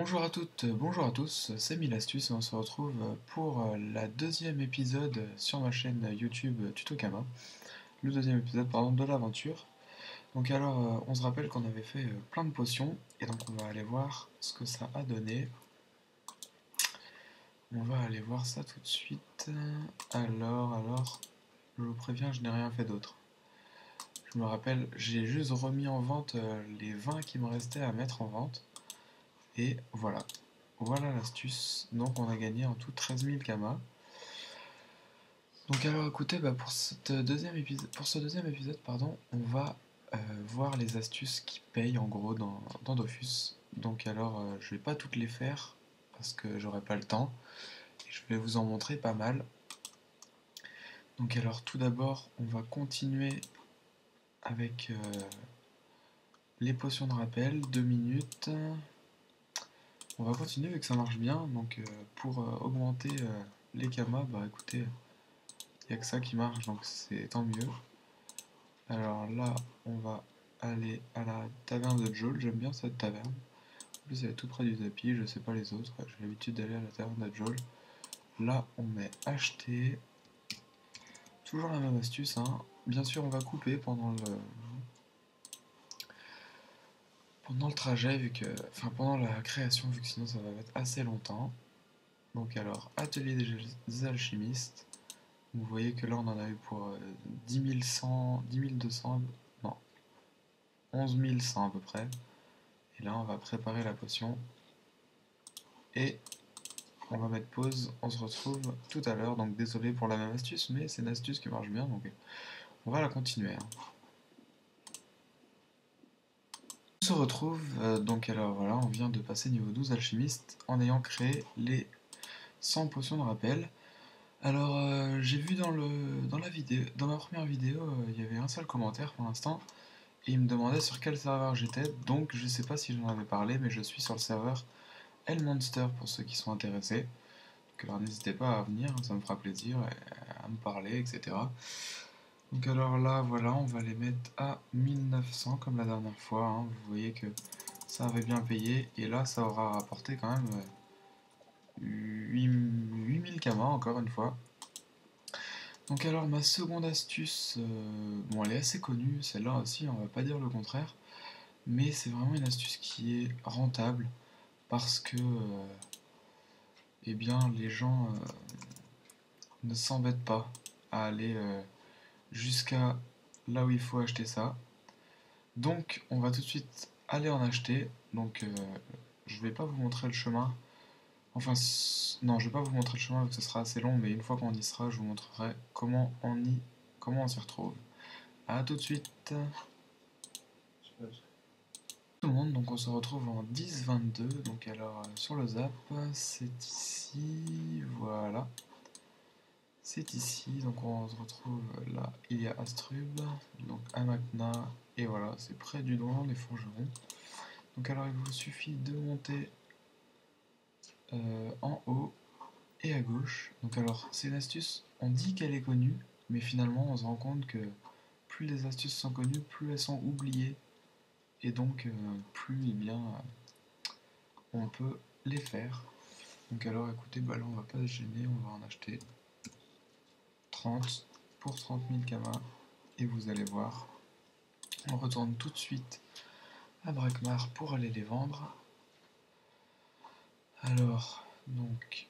Bonjour à toutes, bonjour à tous, c'est Milastus et on se retrouve pour la deuxième épisode sur ma chaîne YouTube Tutokama, le deuxième épisode pardon, de l'aventure. Donc alors on se rappelle qu'on avait fait plein de potions et donc on va aller voir ce que ça a donné. On va aller voir ça tout de suite. Alors, je vous préviens, je n'ai rien fait d'autre. Je me rappelle, j'ai juste remis en vente les 20 qui me restaient à mettre en vente. Et voilà, voilà l'astuce. Donc on a gagné en tout 13 000 kamas. Donc alors écoutez, pour ce deuxième épisode, pardon, on va voir les astuces qui payent en gros dans Dofus. Donc alors je vais pas toutes les faire parce que j'aurai pas le temps. Et je vais vous en montrer pas mal. Donc alors tout d'abord, on va continuer avec les potions de rappel, 2 minutes. On va continuer vu que ça marche bien. Donc pour augmenter les kamas, bah écoutez, il n'y a que ça qui marche, donc c'est tant mieux. Alors là, on va aller à la taverne de Joel. J'aime bien cette taverne. En plus, elle est tout près du tapis. Je sais pas les autres. J'ai l'habitude d'aller à la taverne de Joel. Là, on met acheter. Toujours la même astuce, hein. Bien sûr, on va couper pendant le trajet, enfin pendant la création, vu que sinon ça va mettre assez longtemps. Donc alors, atelier des alchimistes. Vous voyez que là, on en a eu pour 10 100, 10 200, non, 11 100 à peu près. Et là, on va préparer la potion. Et on va mettre pause. On se retrouve tout à l'heure. Donc désolé pour la même astuce, mais c'est une astuce qui marche bien. Donc on va la continuer, hein. On se retrouve. Donc alors voilà, on vient de passer niveau 12 alchimiste en ayant créé les 100 potions de rappel. Alors j'ai vu dans la vidéo, dans ma première vidéo, il y avait un seul commentaire pour l'instant. Et il me demandait sur quel serveur j'étais. Donc je sais pas si j'en avais parlé, mais je suis sur le serveur L-Monster pour ceux qui sont intéressés. Donc alors n'hésitez pas à venir, ça me fera plaisir, à me parler, etc. Donc alors là, voilà, on va les mettre à 1900 comme la dernière fois, hein. Vous voyez que ça avait bien payé, et là, ça aura rapporté quand même 8000 kamas, encore une fois. Donc alors, ma seconde astuce, bon, elle est assez connue, celle-là aussi, on va pas dire le contraire, mais c'est vraiment une astuce qui est rentable, parce que, eh bien, les gens ne s'embêtent pas à aller jusqu'à là où il faut acheter ça. Donc on va tout de suite aller en acheter. Donc je vais pas vous montrer le chemin. Enfin non, je vais pas vous montrer le chemin parce que ce sera assez long, mais une fois qu'on y sera, je vous montrerai comment on s'y retrouve. A tout de suite tout le monde, donc on se retrouve en 10-22. Donc alors sur le zap, c'est ici, voilà. C'est ici, donc on se retrouve là, il y a Astrub, donc Amakna, et voilà, c'est près du Donjon des Forgerons. Donc alors il vous suffit de monter en haut et à gauche. Donc alors c'est une astuce, on dit qu'elle est connue, mais finalement on se rend compte que plus les astuces sont connues, plus elles sont oubliées, et donc plus eh bien on peut les faire. Donc alors écoutez, bah là on va pas se gêner, on va en acheter 30 pour 30 000 kamas, et vous allez voir. On retourne tout de suite à Brakmar pour aller les vendre. Alors, donc,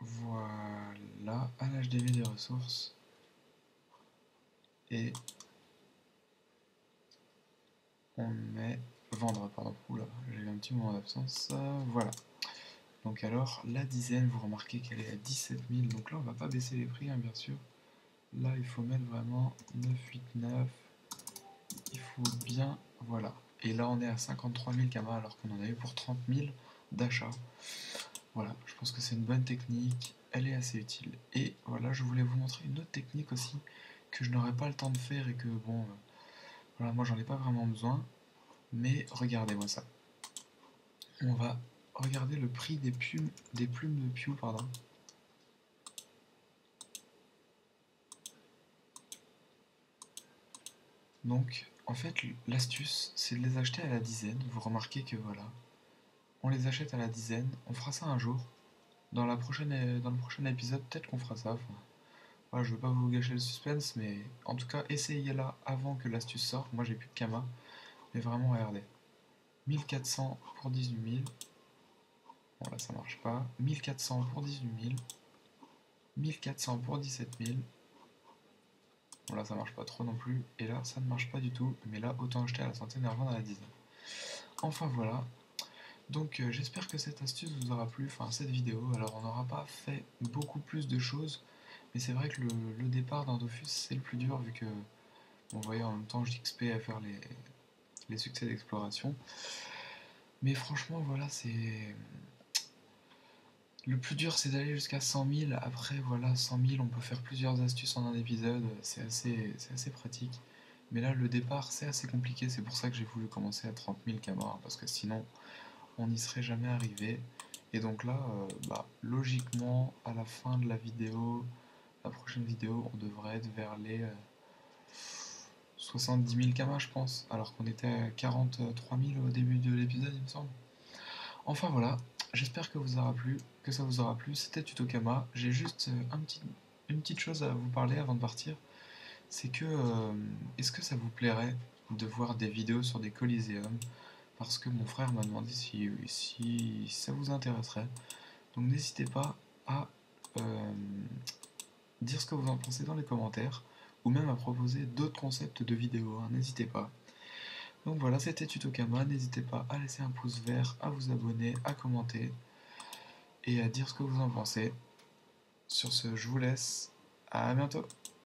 voilà, à l'HDV des ressources. Et on met vendre, pardon. Oula, j'ai eu un petit moment d'absence. Voilà. Donc alors, la dizaine, vous remarquez qu'elle est à 17 000. Donc là, on va pas baisser les prix, hein, bien sûr. Là, il faut mettre vraiment 989. Il faut bien, voilà. Et là, on est à 53 000 kamas alors qu'on en a eu pour 30 000 d'achat. Voilà, je pense que c'est une bonne technique, elle est assez utile. Et voilà, je voulais vous montrer une autre technique aussi que je n'aurais pas le temps de faire et que bon, voilà, moi j'en ai pas vraiment besoin. Mais regardez-moi ça. On va regarder le prix des plumes de Pew, pardon. Donc, en fait, l'astuce, c'est de les acheter à la dizaine. Vous remarquez que voilà, On les achète à la dizaine. On fera ça un jour. Dans le prochain épisode, peut-être qu'on fera ça. Enfin, voilà, je veux pas vous gâcher le suspense, mais en tout cas, essayez-la avant que l'astuce sorte. Moi, j'ai plus de Kama, mais vraiment, regardez. 1400 pour 18 000. Bon, là, ça marche pas. 1400 pour 18 000. 1400 pour 17 000. Bon, là, ça marche pas trop non plus. Et là, ça ne marche pas du tout. Mais là, autant acheter à la centaine et revendre à la dizaine. Enfin, voilà. Donc, j'espère que cette astuce vous aura plu. Enfin, cette vidéo. Alors, on n'aura pas fait beaucoup plus de choses. Mais c'est vrai que le départ d'un Dofus, c'est le plus dur vu que, bon, vous voyez, en même temps, j'XP à faire les succès d'exploration. Mais franchement, voilà, c'est. Le plus dur, c'est d'aller jusqu'à 100 000. Après, voilà, 100 000, on peut faire plusieurs astuces en un épisode. C'est assez pratique. Mais là, le départ, c'est assez compliqué. C'est pour ça que j'ai voulu commencer à 30 000 camarades. Parce que sinon, on n'y serait jamais arrivé. Et donc là, logiquement, à la fin de la vidéo, la prochaine vidéo, on devrait être vers les 70 000 kamas, je pense. Alors qu'on était à 43 000 au début de l'épisode, il me semble. Enfin voilà, j'espère que ça vous aura plu. C'était Tutokama. J'ai juste une petite chose à vous parler avant de partir. C'est que, est-ce que ça vous plairait de voir des vidéos sur des coliséums? Parce que mon frère m'a demandé si ça vous intéresserait. Donc n'hésitez pas à euh, dire ce que vous en pensez dans les commentaires, ou même à proposer d'autres concepts de vidéos, hein, n'hésitez pas. Donc voilà, c'était Tutokama, n'hésitez pas à laisser un pouce vert, à vous abonner, à commenter, et à dire ce que vous en pensez. Sur ce, je vous laisse, à bientôt.